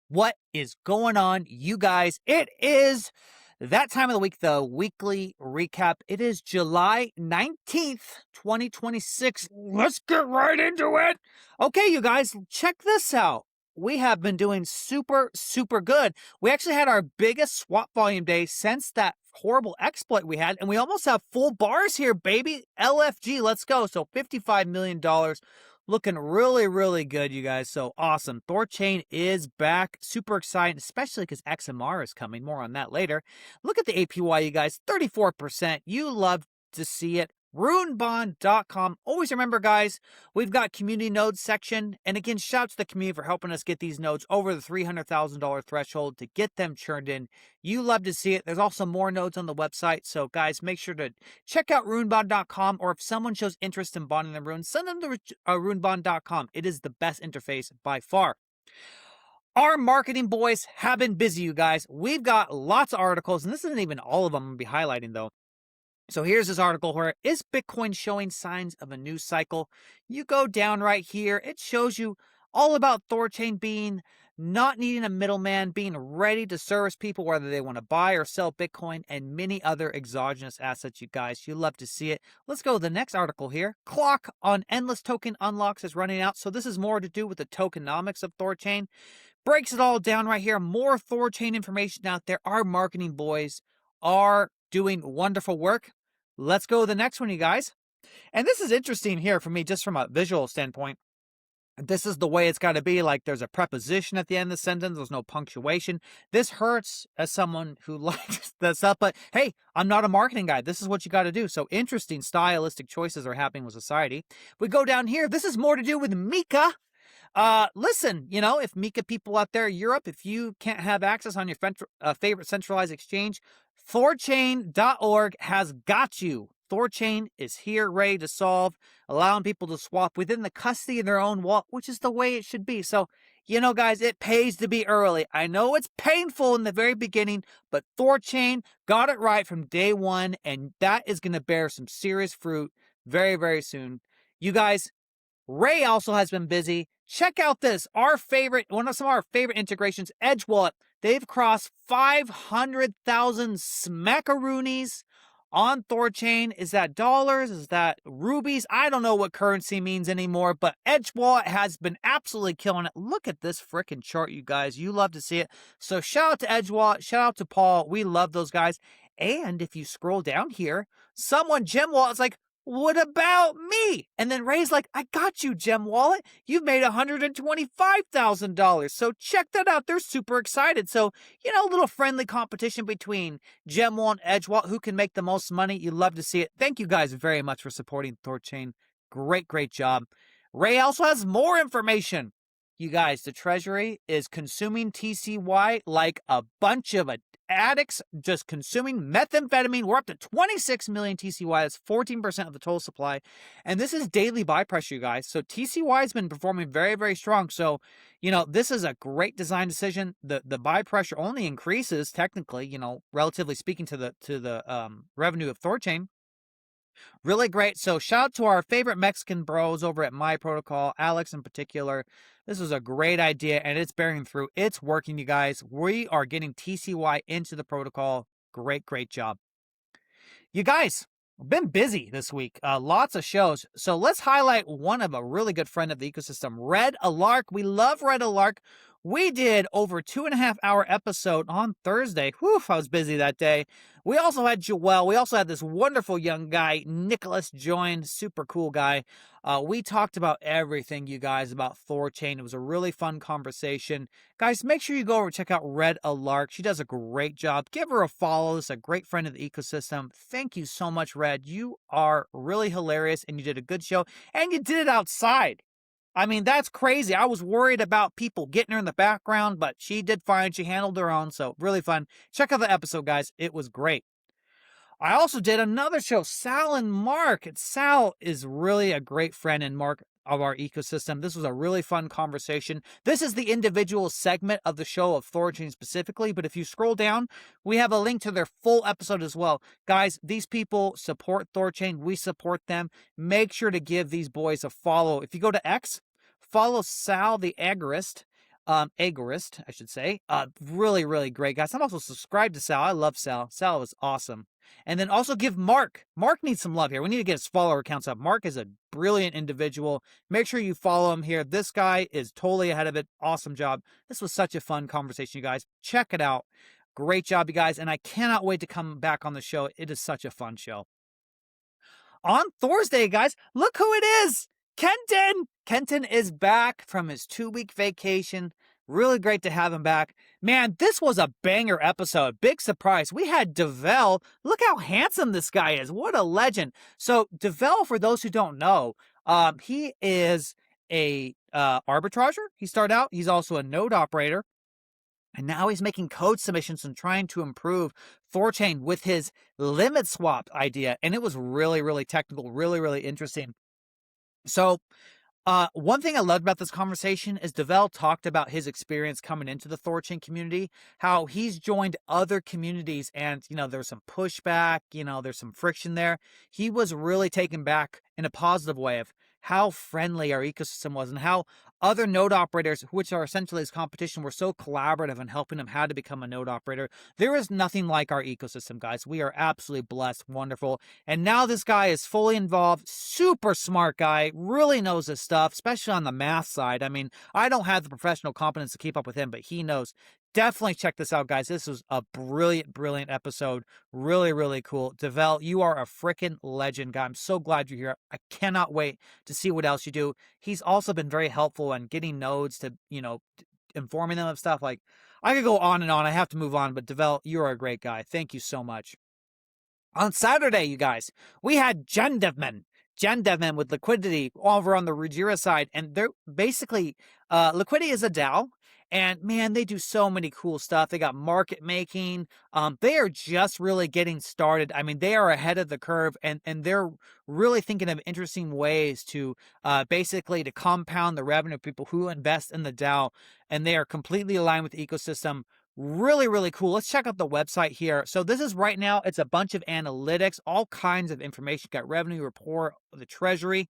What is going on, you guys? It is that time of the week, the weekly recap. It is July 19th, 2026. Let's get right into it. Okay, you guys, check this out. We have been doing super good. We actually had our biggest swap volume day since that horrible exploit we had, and we almost have full bars here, baby. LFG, let's go. So $55 million. Looking really good, you guys. So awesome. THORChain is back. Super exciting, especially because XMR is coming. More on that later. Look at the APY, you guys. 34%. You love to see it. RuneBond.com. Always remember, guys, we've got community nodes section. And again, shout out to the community for helping us get these nodes over the $300,000 threshold to get them churned in. You love to see it. There's also more nodes on the website. So, guys, make sure to check out RuneBond.com. Or if someone shows interest in bonding the runes, send them to RuneBond.com. It is the best interface by far. Our marketing boys have been busy, you guys. We've got lots of articles, and this isn't even all of them I'm going to be highlighting, though. So here's this article where, is Bitcoin showing signs of a new cycle? You go down right here. It shows you all about THORChain being not needing a middleman, being ready to service people whether they want to buy or sell Bitcoin, and many other exogenous assets, you guys. You love to see it. Let's go to the next article here. Clock on endless token unlocks is running out. So this is more to do with the tokenomics of THORChain. Breaks it all down right here. More THORChain information out there. Our marketing boys are doing wonderful work. Let's go to the next one, you guys. And this is interesting here for me, just from a visual standpoint. This is the way it's got to be. Like, there's a preposition at the end of the sentence. There's no punctuation. This hurts as someone who likes this up. But hey, I'm not a marketing guy. This is what you got to do. So interesting stylistic choices are happening with society. We go down here. This is more to do with Mika. Listen, you know, if Mika people out there in Europe, if you can't have access on your favorite centralized exchange, THORChain.org has got you. THORChain is here, ready to solve, allowing people to swap within the custody of their own wallet, which is the way it should be. So, you know, guys, it pays to be early. I know it's painful in the very beginning, but THORChain got it right from day one, and that is going to bear some serious fruit very soon. You guys, Ray also has been busy. Check out this, one of some of our favorite integrations, Edge Wallet. They've crossed 500,000 smackaroonies on THORChain. Is that dollars? Is that rubies? I don't know what currency means anymore, but Edge Wallet has been absolutely killing it. Look at this freaking chart, you guys. You love to see it. So shout out to Edge Wallet. Shout out to Paul. We love those guys. And if you scroll down here, Gem Wallet is like, what about me? And then Ray's like, I got you, Gem Wallet. You've made $125,000. So check that out. They're super excited. So, you know, a little friendly competition between Gem Wallet and Edge Wallet. Who can make the most money? You love to see it. Thank you guys very much for supporting THORChain. Great job. Ray also has more information. You guys, the Treasury is consuming TCY like a bunch of addicts, just consuming methamphetamine. We're up to 26 million TCY. That's 14% of the total supply. And this is daily buy pressure, you guys. So TCY has been performing very strong. So, you know, this is a great design decision. The buy pressure only increases technically, you know, relatively speaking to the revenue of THORChain. Really great. So shout out to our favorite Mexican bros over at My Protocol, Alex in particular. This was a great idea, and it's bearing through. It's working, you guys. We are getting TCY into the protocol. Great job. You guys, we've been busy this week. Lots of shows. So let's highlight one of a really good friend of the ecosystem, Red Alark. We love Red Alark. We did over 2.5 hour episode on Thursday. Whew, I was busy that day. We also had Joel. We also had this wonderful young guy, Nicholas, joined. Super cool guy. We talked about everything, you guys, about THORChain. It was a really fun conversation. Guys, make sure you go over and check out Red Alark. She does a great job. Give her a follow. This is a great friend of the ecosystem. Thank you so much, Red. You are really hilarious, and you did a good show, and you did it outside. I mean, that's crazy. I was worried about people getting her in the background, but she did fine. She handled her own, so really fun. Check out the episode, guys. It was great. I also did another show, Sal and Mark. Sal is really a great friend and Mark of our ecosystem. This was a really fun conversation. This is the individual segment of the show of THORChain specifically, but if you scroll down, we have a link to their full episode as well. Guys, these people support THORChain. We support them. Make sure to give these boys a follow. If you go to X, follow Sal the Agorist Agorist, I should say. Really, really great, guys. I'm also subscribed to Sal. I love Sal. Sal is awesome. And then also give Mark. Mark needs some love here. We need to get his follower counts up. Mark is a brilliant individual. Make sure you follow him here. This guy is totally ahead of it. Awesome job. This was such a fun conversation, you guys. Check it out. Great job, you guys. And I cannot wait to come back on the show. It is such a fun show. On Thursday, guys, look who it is. Kenton! Kenton is back from his 2-week vacation. Really great to have him back. Man, this was a banger episode. Big surprise. We had DeVell. Look how handsome this guy is. What a legend. So DeVell, for those who don't know, he is a arbitrager. He started out. He's also a node operator. And now he's making code submissions and trying to improve THORChain with his limit swap idea. And it was really, really technical, really, really interesting. So one thing I loved about this conversation is DeVell talked about his experience coming into the THORChain community, how he's joined other communities and, there's some pushback, there's some friction there. He was really taken back in a positive way of how friendly our ecosystem was and how other node operators, which are essentially his competition, were so collaborative in helping him how to become a node operator. There is nothing like our ecosystem, guys. We are absolutely blessed, wonderful. And now this guy is fully involved, super smart guy, really knows his stuff, especially on the math side. I mean, I don't have the professional competence to keep up with him, but he knows. Definitely check this out, guys. This was a brilliant, brilliant episode. Really, really cool. DeVell, you are a freaking legend, guy. I'm so glad you're here. I cannot wait to see what else you do. He's also been very helpful in getting nodes to, informing them of stuff. Like, I could go on and on. I have to move on, but DeVell, you are a great guy. Thank you so much. On Saturday, you guys, we had Jen Devman with Liquidy over on the Ruggiera side, and they're basically, Liquidy is a DAO, and man, they do so many cool stuff. They got market making. They are just really getting started. I mean, they are ahead of the curve, and they're really thinking of interesting ways to basically to compound the revenue of people who invest in the DAO, and they are completely aligned with the ecosystem. Really, really cool. Let's check out the website here. So this is right now, it's a bunch of analytics, all kinds of information. Got revenue report, the treasury.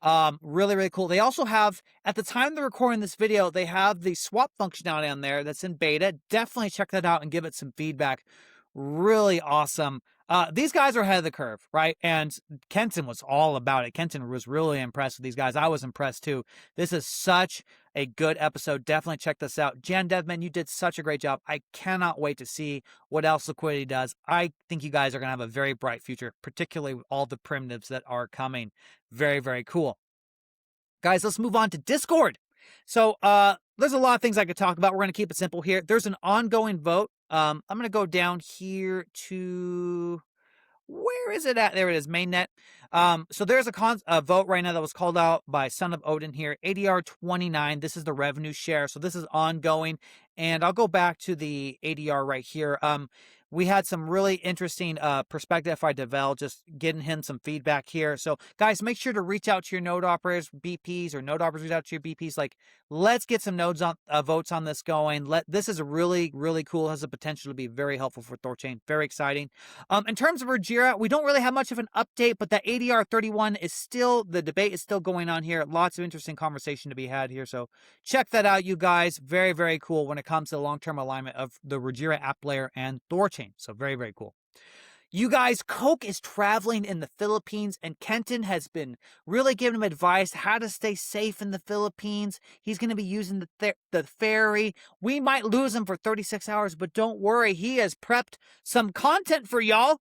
Really, really cool. They also have, at the time they're recording this video, they have the swap functionality on there that's in beta. Definitely check that out and give it some feedback. Really awesome. These guys are ahead of the curve, right? And Kenton was all about it. Kenton was really impressed with these guys. I was impressed too. This is such a good episode. Definitely check this out. Jan Devman, you did such a great job. I cannot wait to see what else Liquidy does. I think you guys are going to have a very bright future, particularly with all the primitives that are coming. Very, very cool. Guys, let's move on to Discord. So there's a lot of things I could talk about. We're going to keep it simple here. There's an ongoing vote. I'm going to go down here to, where is it at? There it is, mainnet. So there's a vote right now that was called out by Son of Odin here, ADR 29. This is the revenue share. So this is ongoing. And I'll go back to the ADR right here. We had some really interesting perspective by DeVell, just getting him some feedback here. So guys, make sure to reach out to your node operators, BPs, or node operators reach out to your BPs. Like, let's get some nodes on votes on this going. This is a really, really cool, has the potential to be very helpful for THORChain. Very exciting. In terms of Ruggiera, we don't really have much of an update, but that ADR 31 is still, the debate is still going on here. Lots of interesting conversation to be had here. So check that out, you guys. Very, very cool when it comes to the long-term alignment of the Ruggiera app layer and THORChain. So very, very cool. You guys, Coke is traveling in the Philippines, and Kenton has been really giving him advice how to stay safe in the Philippines. He's going to be using the ferry. We might lose him for 36 hours, but don't worry. He has prepped some content for y'all.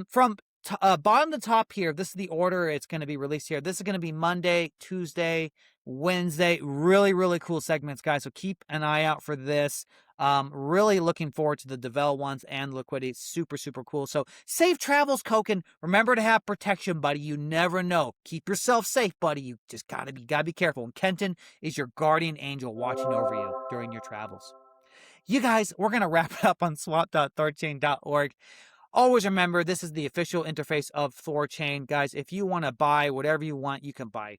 From bottom to top here, this is the order it's going to be released here. This is going to be Monday, Tuesday, Wednesday. Really, really cool segments, guys. So keep an eye out for this. Really looking forward to the DeVell ones and Liquidy. Super, super cool. So safe travels, Koken. Remember to have protection, buddy. You never know. Keep yourself safe, buddy. You just gotta be careful. And Kenton is your guardian angel watching over you during your travels. You guys, we're gonna wrap it up on swap.thorchain.org. Always remember, this is the official interface of THORChain. Guys, if you want to buy whatever you want, you can buy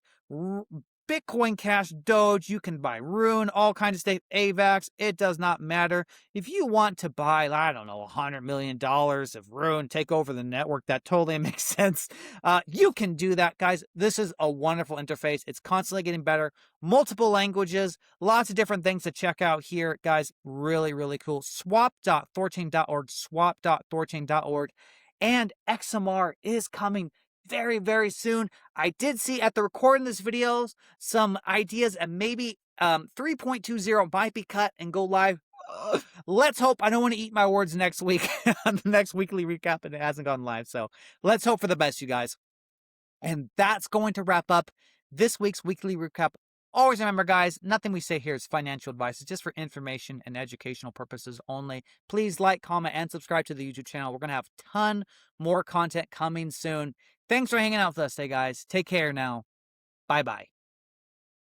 Bitcoin Cash, Doge, you can buy Rune, all kinds of stuff, AVAX, it does not matter. If you want to buy, I don't know, $100 million of Rune, take over the network, that totally makes sense. You can do that, guys. This is a wonderful interface. It's constantly getting better. Multiple languages, lots of different things to check out here, guys. Really, really cool. Swap.thorchain.org, swap.thorchain.org. And XMR is coming very, very soon. I did see at the recording of this video some ideas and maybe 3.20 might be cut and go live. Let's hope. I don't want to eat my words next week on the next weekly recap, and it hasn't gone live. So let's hope for the best, you guys. And that's going to wrap up this week's weekly recap. Always remember, guys, nothing we say here is financial advice. It's just for information and educational purposes only. Please like, comment, and subscribe to the YouTube channel. We're going to have a ton more content coming soon. Thanks for hanging out with us today, guys. Take care now. Bye-bye.